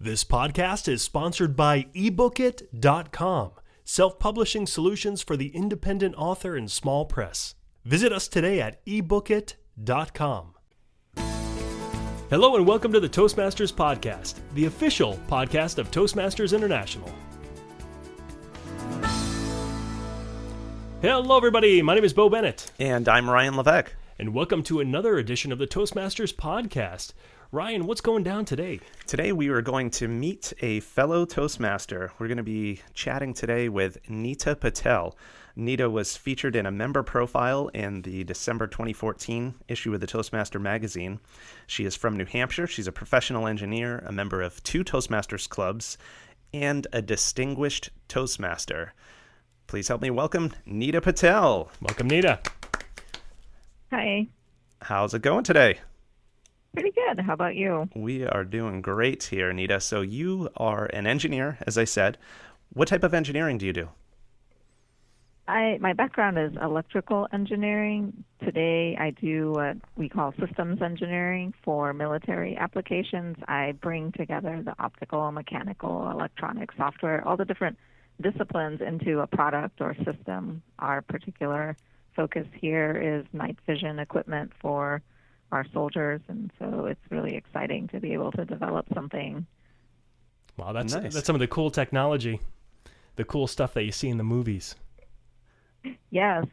This podcast is sponsored by ebookit.com, self-publishing solutions for the independent author and small press. Visit us today at ebookit.com. Hello and welcome to the Toastmasters podcast, the official podcast of Toastmasters International. Hello everybody, my name is Bo Bennett. And I'm Ryan Levesque. And welcome to another edition of the Toastmasters podcast. Ryan, what's going down today? Today we are going to meet a fellow Toastmaster. We're going to be chatting today with Nita Patel. Nita was featured in a member profile in the December 2014 issue of the Toastmaster magazine. She is from New Hampshire. She's a professional engineer, a member of 2 Toastmasters clubs, and a distinguished Toastmaster. Please help me welcome Nita Patel. Welcome, Nita. Hi. How's it going today? Pretty good. How about you? We are doing great here, Nita. So you are an engineer, as I said. What type of engineering do you do? My background is electrical engineering. Today I do what we call systems engineering for military applications. I bring together the optical, mechanical, electronic, software, all the different disciplines into a product or system. Our particular focus here is night vision equipment for our soldiers, and so it's really exciting to be able to develop something. Wow, that's nice. That's some of the cool technology, the cool stuff that you see in the movies. Yes.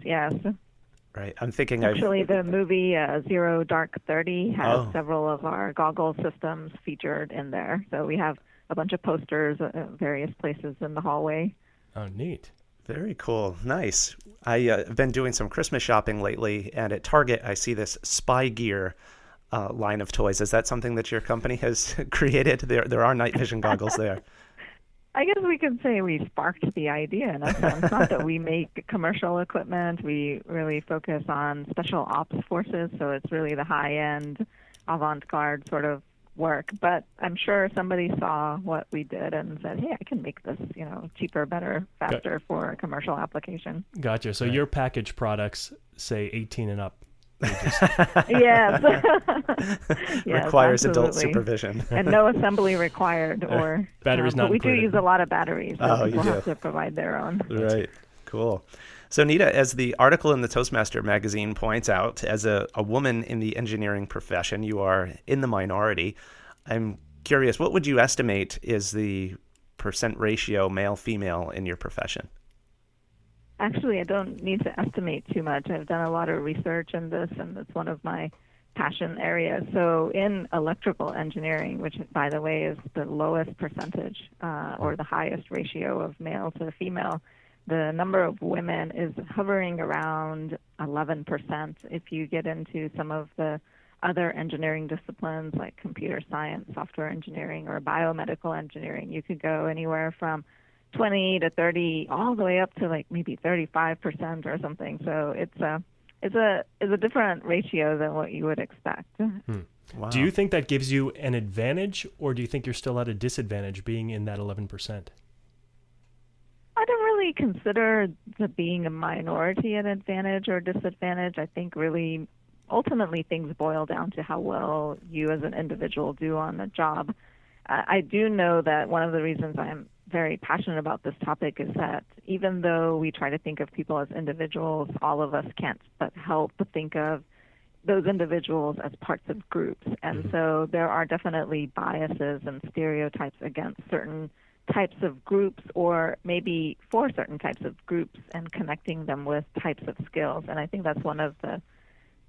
Right. I'm thinking Actually, the movie Zero Dark 30 has several of our goggle systems featured in there. So we have a bunch of posters at various places in the hallway. Oh, neat. Very cool. Nice. I've been doing some Christmas shopping lately, and at Target, I see this Spy Gear line of toys. Is that something that your company has created? There are night vision goggles there. I guess we could say we sparked the idea in a sense. Not that we make commercial equipment. We really focus on special ops forces, so it's really the high-end, avant-garde sort of work. But I'm sure somebody saw what we did and said, hey, I can make this, cheaper, better, faster for a commercial application. Gotcha. So your packaged products say 18 and up. Yes. Requires adult absolutely. supervision. And no assembly required or batteries not but we included. do use a lot of batteries. So you people do. have to provide their own. Right. Cool. So Nita, as the article in the Toastmaster magazine points out, as a woman in the engineering profession, you are in the minority. I'm curious, what would you estimate is the percent ratio male-female in your profession? Actually, I don't need to estimate too much. I've done a lot of research in this, and it's one of my passion areas. So in electrical engineering, which, by the way, is the lowest percentage or the highest ratio of male to female, the number of women is hovering around 11%. If you get into some of the other engineering disciplines like computer science, software engineering, or biomedical engineering, you could go anywhere from 20 to 30, all the way up to like maybe 35% or something. So it's a different ratio than what you would expect. Wow. Do you think that gives you an advantage, or do you think you're still at a disadvantage being in that 11%? I don't really consider the being a minority an advantage or disadvantage. I think really ultimately things boil down to how well you as an individual do on the job. I do know that one of the reasons I'm very passionate about this topic is that even though we try to think of people as individuals, all of us can't but help think of those individuals as parts of groups. And so there are definitely biases and stereotypes against certain types of groups, or maybe for certain types of groups, and connecting them with types of skills. And I think that's one of the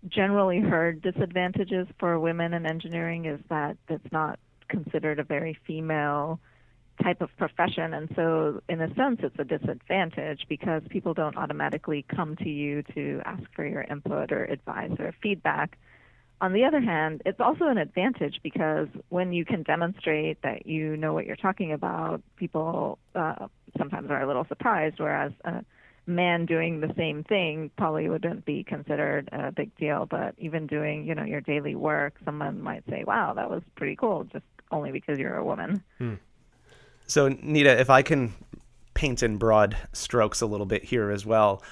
generally heard disadvantages for women in engineering, is that it's not considered a very female type of profession. And so in a sense, it's a disadvantage because people don't automatically come to you to ask for your input or advice or feedback. On the other hand, it's also an advantage because when you can demonstrate that you know what you're talking about, people sometimes are a little surprised, whereas a man doing the same thing probably wouldn't be considered a big deal. But even doing, your daily work, someone might say, wow, that was pretty cool, just only because you're a woman. So, Nita, if I can paint in broad strokes a little bit here as well,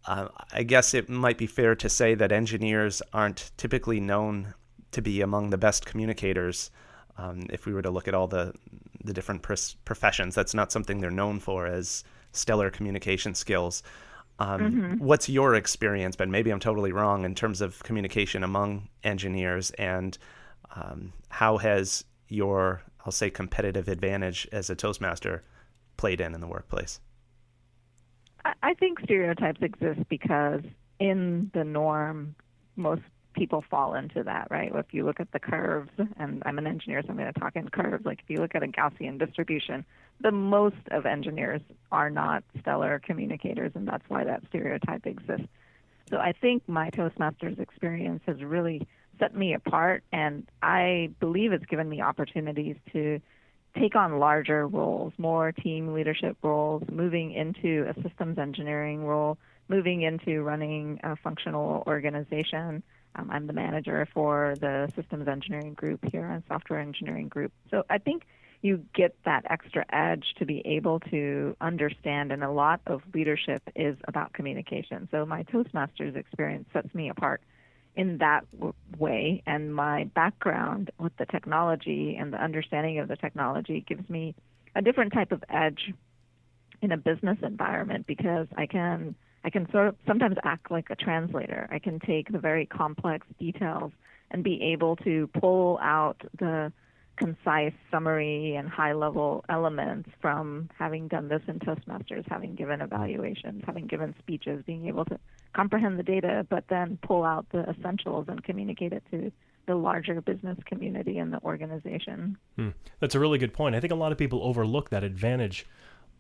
I guess it might be fair to say that engineers aren't typically known to be among the best communicators. If we were to look at all the the different professions. That's not something they're known for as stellar communication skills. What's your experience been? Maybe I'm totally wrong in terms of communication among engineers, and how has your, I'll say, competitive advantage as a Toastmaster played in the workplace? I think stereotypes exist because in the norm, most people fall into that, right? If you look at the curves, and I'm an engineer, so I'm going to talk in curves. Like if you look at a Gaussian distribution, the most of engineers are not stellar communicators, and that's why that stereotype exists. So I think my Toastmasters experience has really set me apart, and I believe it's given me opportunities to take on larger roles, more team leadership roles, moving into a systems engineering role, moving into running a functional organization. I'm the manager for the systems engineering group here and software engineering group. So I think you get that extra edge to be able to understand, and a lot of leadership is about communication. So my Toastmasters experience sets me apart in that way, and my background with the technology and the understanding of the technology gives me a different type of edge in a business environment, because I can sort of sometimes act like a translator. I can take the very complex details and be able to pull out the concise summary and high-level elements from having done this in Toastmasters, having given evaluations, having given speeches, being able to comprehend the data, but then pull out the essentials and communicate it to the larger business community and the organization. That's a really good point. I think a lot of people overlook that advantage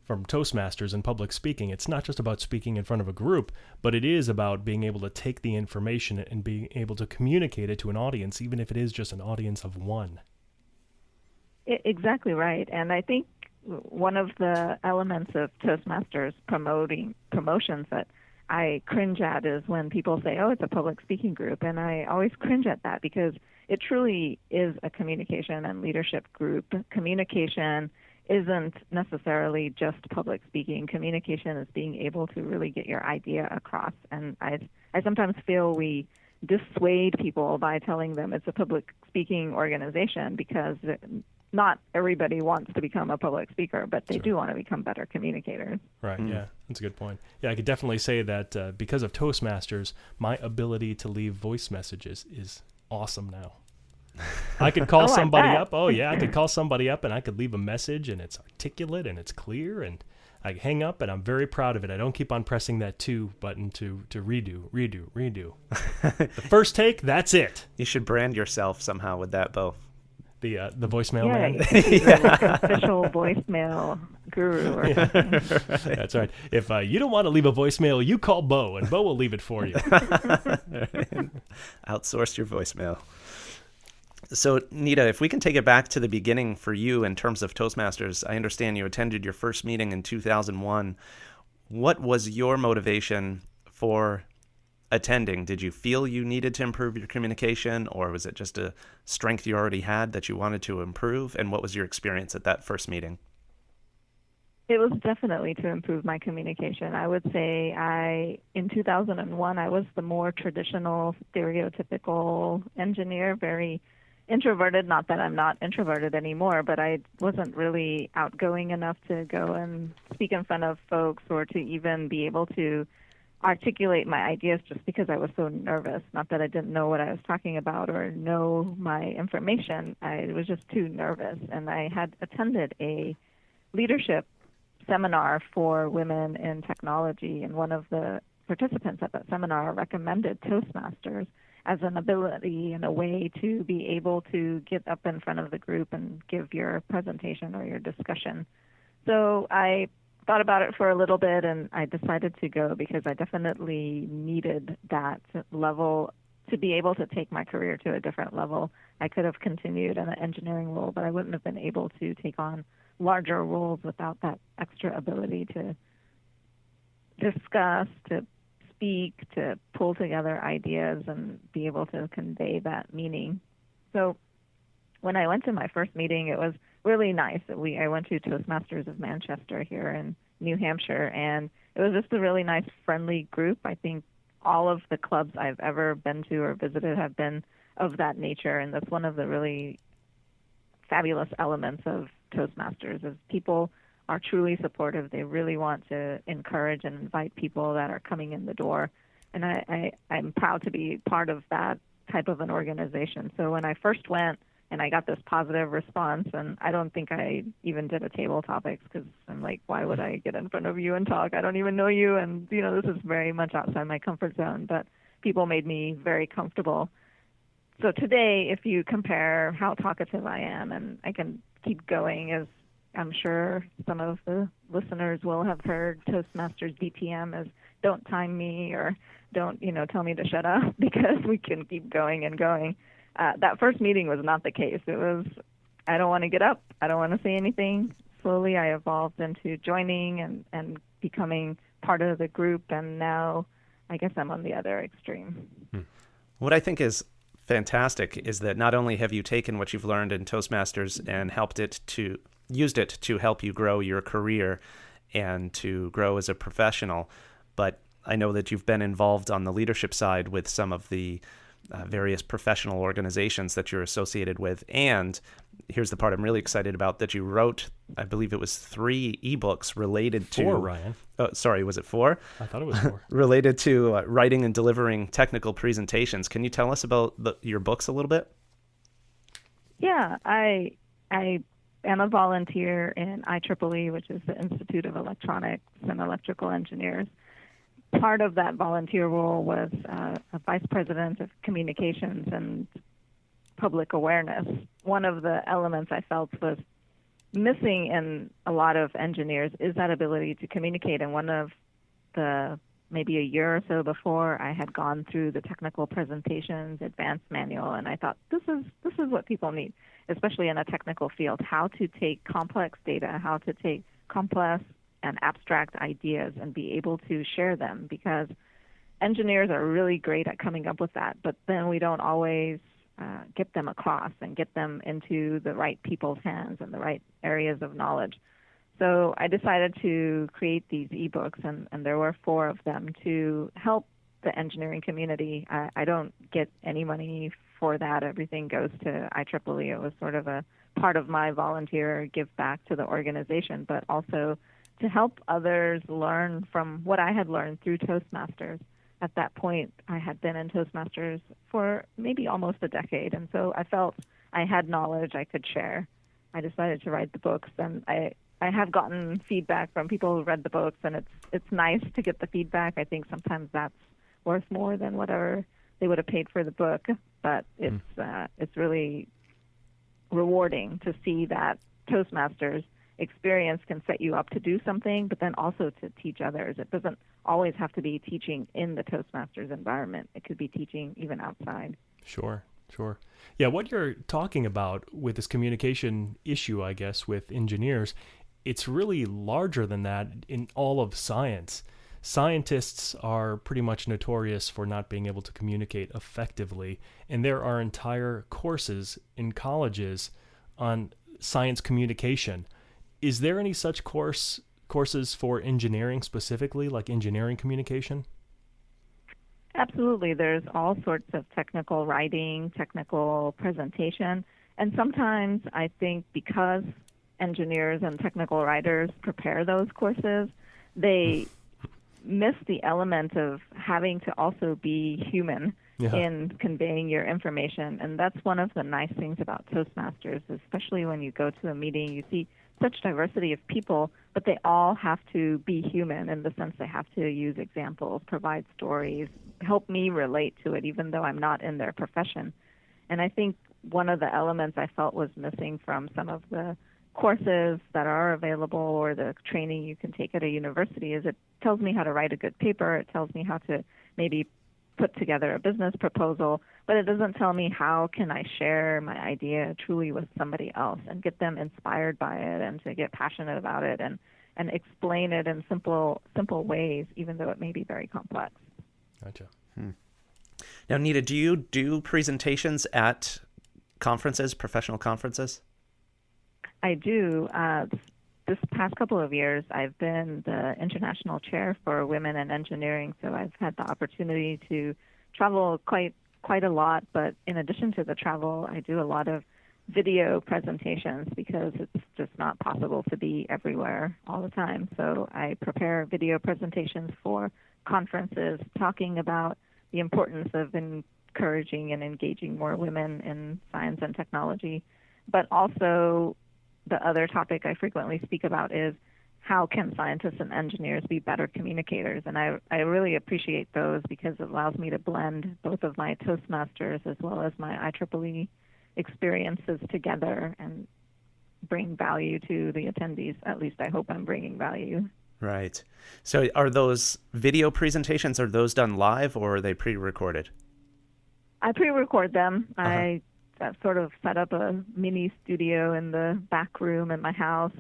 from Toastmasters and public speaking. It's not just about speaking in front of a group, but it is about being able to take the information and being able to communicate it to an audience, even if it is just an audience of one. Exactly right. And I think one of the elements of Toastmasters promotions that I cringe at is when people say, oh, it's a public speaking group. And I always cringe at that, because it truly is a communication and leadership group. Communication isn't necessarily just public speaking. Communication is being able to really get your idea across. And I sometimes feel we dissuade people by telling them it's a public speaking organization, because not everybody wants to become a public speaker, but they do want to become better communicators. Right, yeah, that's a good point. Yeah, I could definitely say that because of Toastmasters, my ability to leave voice messages is awesome now. I could call somebody up. Oh, yeah, I could call somebody up and I could leave a message, and it's articulate and it's clear, and I hang up, and I'm very proud of it. I don't keep on pressing that to button to redo. The first take, that's it. You should brand yourself somehow with that, Bo. The voicemail man. Like official voicemail guru or something. That's right. If you don't want to leave a voicemail, you call Bo, and Bo will leave it for you. Outsource your voicemail. So, Nita, if we can take it back to the beginning for you in terms of Toastmasters, I understand you attended your first meeting in 2001. What was your motivation for attending? Did you feel you needed to improve your communication, or was it just a strength you already had that you wanted to improve? And what was your experience at that first meeting? It was definitely to improve my communication. I would say in 2001, I was the more traditional, stereotypical engineer, very introverted. Not that I'm not introverted anymore, but I wasn't really outgoing enough to go and speak in front of folks, or to even be able to articulate my ideas, just because I was so nervous. Not that I didn't know what I was talking about or know my information. I was just too nervous. And I had attended a leadership seminar for women in technology, and one of the participants at that seminar recommended Toastmasters as an ability and a way to be able to get up in front of the group and give your presentation or your discussion. So I thought about it for a little bit, and I decided to go, because I definitely needed that level to be able to take my career to a different level. I could have continued in an engineering role, but I wouldn't have been able to take on larger roles without that extra ability to discuss, to speak, to pull together ideas and be able to convey that meaning. So when I went to my first meeting, it was really nice. I went to Toastmasters of Manchester here in New Hampshire, and it was just a really nice, friendly group. I think all of the clubs I've ever been to or visited have been of that nature, and that's one of the really fabulous elements of Toastmasters is people are truly supportive. They really want to encourage and invite people that are coming in the door. And I'm proud to be part of that type of an organization. So when I first went and I got this positive response, and I don't think I even did a table topics because I'm like, why would I get in front of you and talk? I don't even know you. And, this is very much outside my comfort zone. But people made me very comfortable. So today, if you compare how talkative I am, and I can keep going, as I'm sure some of the listeners will have heard Toastmasters DTM as don't time me or don't, tell me to shut up because we can keep going and going. That first meeting was not the case. It was, I don't want to get up. I don't want to say anything. Slowly I evolved into joining and becoming part of the group. And now I guess I'm on the other extreme. What I think is fantastic is that not only have you taken what you've learned in Toastmasters and used it to help you grow your career and to grow as a professional, but I know that you've been involved on the leadership side with some of the various professional organizations that you're associated with. And here's the part I'm really excited about, that you wrote, I believe it was 3 ebooks related to... 4, Ryan. Oh, sorry, was it 4? I thought it was 4. Related to writing and delivering technical presentations. Can you tell us about your books a little bit? Yeah, I am a volunteer in IEEE, which is the Institute of Electronics and Electrical Engineers. Part of that volunteer role was a vice president of communications and public awareness. One of the elements I felt was missing in a lot of engineers is that ability to communicate. And one of the, maybe a year or so before, I had gone through the technical presentations advanced manual, and I thought, this is what people need, especially in a technical field, how to take complex data, how to take complex and abstract ideas and be able to share them, because engineers are really great at coming up with that, but then we don't always get them across and get them into the right people's hands and the right areas of knowledge. So I decided to create these ebooks, and there were 4 of them to help the engineering community. I don't get any money for that. Everything goes to IEEE. It was sort of a part of my volunteer give back to the organization, but also to help others learn from what I had learned through Toastmasters. At that point, I had been in Toastmasters for maybe almost a decade, and so I felt I had knowledge I could share. I decided to write the books, and I have gotten feedback from people who read the books, and it's nice to get the feedback. I think sometimes that's worth more than whatever they would have paid for the book, but it's really rewarding to see that Toastmasters experience can set you up to do something, but then also to teach others. It doesn't always have to be teaching in the Toastmasters environment. It could be teaching even outside. Sure. Yeah, what you're talking about with this communication issue, I guess, with engineers, it's really larger than that in all of science. Scientists are pretty much notorious for not being able to communicate effectively, and there are entire courses in colleges on science communication. Is there any such courses for engineering specifically, like engineering communication? Absolutely. There's all sorts of technical writing, technical presentation, and sometimes I think because engineers and technical writers prepare those courses, they miss the element of having to also be human in conveying your information. And that's one of the nice things about Toastmasters, especially when you go to a meeting, you see such diversity of people, but they all have to be human in the sense they have to use examples, provide stories, help me relate to it, even though I'm not in their profession. And I think one of the elements I felt was missing from some of the courses that are available or the training you can take at a university is it tells me how to write a good paper. It tells me how to maybe put together a business proposal, but it doesn't tell me how can I share my idea truly with somebody else and get them inspired by it and to get passionate about it and explain it in simple ways, even though it may be very complex. Gotcha. Now, Nita, do you do presentations at conferences, professional conferences? I do. This past couple of years, I've been the international chair for women in engineering, so I've had the opportunity to travel quite a lot. But in addition to the travel, I do a lot of video presentations because it's just not possible to be everywhere all the time. So I prepare video presentations for conferences talking about the importance of encouraging and engaging more women in science and technology. But also the other topic I frequently speak about is how can scientists and engineers be better communicators? And I really appreciate those because it allows me to blend both of my Toastmasters as well as my IEEE experiences together and bring value to the attendees. At least I hope I'm bringing value. Right. So are those video presentations, are those done live or are they pre-recorded? I pre-record them. Uh-huh. I sort of set up a mini studio in the back room in my house.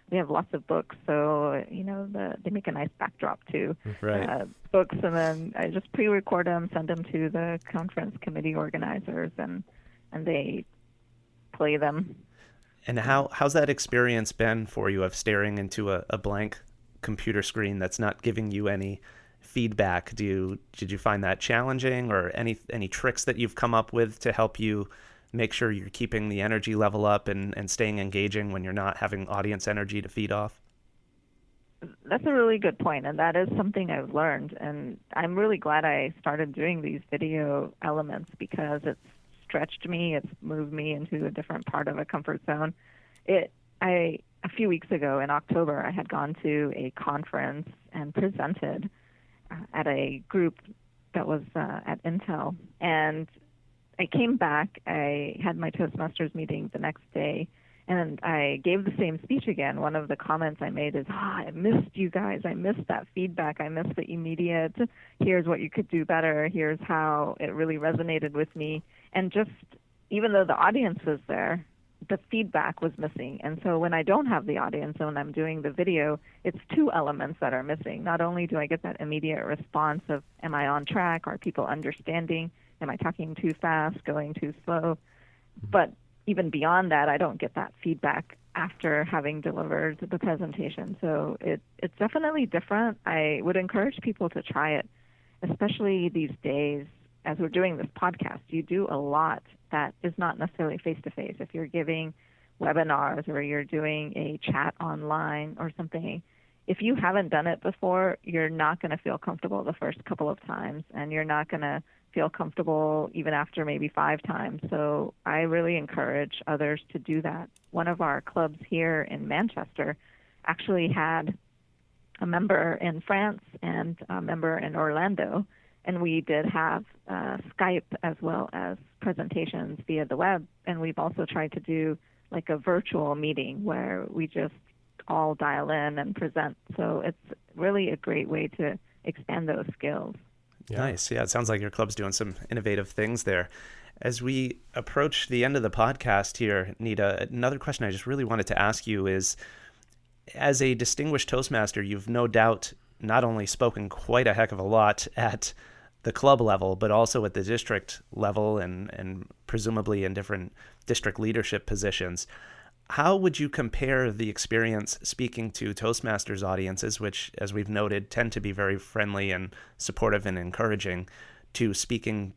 We have lots of books, so they make a nice backdrop too. Right. Books, and then I just pre-record them, send them to the conference committee organizers, and they play them. And how's that experience been for you of staring into a blank computer screen that's not giving you any feedback? Did you find that challenging, or any tricks that you've come up with to help you make sure you're keeping the energy level up and staying engaging when you're not having audience energy to feed off? That's a really good point, and that is something I've learned. And I'm really glad I started doing these video elements because it's stretched me, it's moved me into a different part of a comfort zone. A few weeks ago in October, I had gone to a conference and presented at a group that was at Intel, and I came back, I had my Toastmasters meeting the next day, and I gave the same speech again. One of the comments I made is, I missed you guys. I missed that feedback. I missed the immediate, here's what you could do better. Here's how it really resonated with me. And just, even though the audience was there, the feedback was missing. And so when I don't have the audience and when I'm doing the video, it's two elements that are missing. Not only do I get that immediate response of, am I on track? Are people understanding? Am I talking too fast, going too slow? But even beyond that, I don't get that feedback after having delivered the presentation. So it's definitely different. I would encourage people to try it, especially these days. As we're doing this podcast, you do a lot that is not necessarily face-to-face. If you're giving webinars or you're doing a chat online or something, if you haven't done it before, you're not going to feel comfortable the first couple of times, and you're not going to feel comfortable even after maybe 5 times. So I really encourage others to do that. One of our clubs here in Manchester actually had a member in France and a member in Orlando, and we did have Skype as well as presentations via the web, and we've also tried to do like a virtual meeting where we just all dial in and present. So it's really a great way to expand those skills. Yeah. Nice. Yeah, it sounds like your club's doing some innovative things there. As we approach the end of the podcast here, Nita, another question I just really wanted to ask you is, as a distinguished Toastmaster, you've no doubt not only spoken quite a heck of a lot at the club level, but also at the district level and presumably in different district leadership positions. How would you compare the experience speaking to Toastmasters audiences, which, as we've noted, tend to be very friendly and supportive and encouraging, to speaking,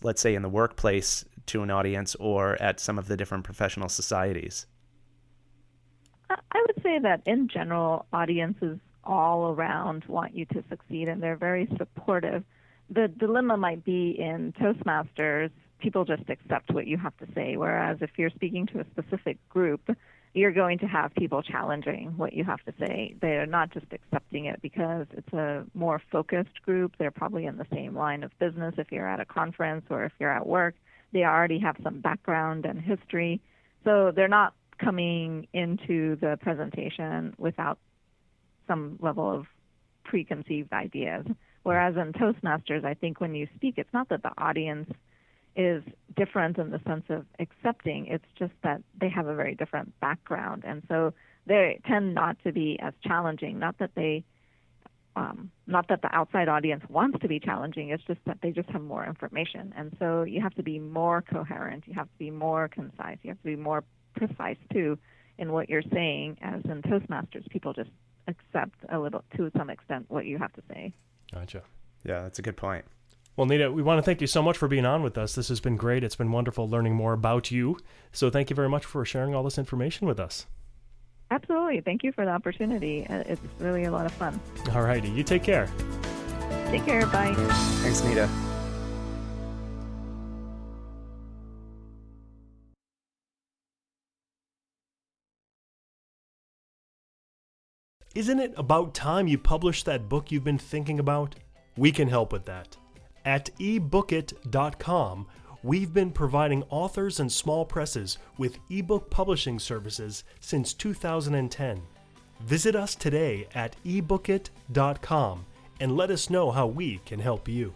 let's say, in the workplace to an audience or at some of the different professional societies? I would say that in general, audiences all around want you to succeed, and they're very supportive. The dilemma might be in Toastmasters, people just accept what you have to say, whereas if you're speaking to a specific group, you're going to have people challenging what you have to say. They're not just accepting it because it's a more focused group. They're probably in the same line of business. If you're at a conference or if you're at work, they already have some background and history. So they're not coming into the presentation without some level of preconceived ideas. Whereas in Toastmasters, I think when you speak, it's not that the audience is different in the sense of accepting. It's just that they have a very different background, and so they tend not to be as challenging. Not that the outside audience wants to be challenging. It's just that they just have more information, and so you have to be more coherent. You have to be more concise. You have to be more precise too in what you're saying. As in Toastmasters, people just accept a little, to some extent, what you have to say. Gotcha. Yeah, that's a good point. Well, Nita, we want to thank you so much for being on with us. This has been great. It's been wonderful learning more about you. So thank you very much for sharing all this information with us. Absolutely. Thank you for the opportunity. It's really a lot of fun. All righty. You take care. Take care. Bye. Thanks, Nita. Isn't it about time you published that book you've been thinking about? We can help with that. At ebookit.com, we've been providing authors and small presses with ebook publishing services since 2010. Visit us today at ebookit.com and let us know how we can help you.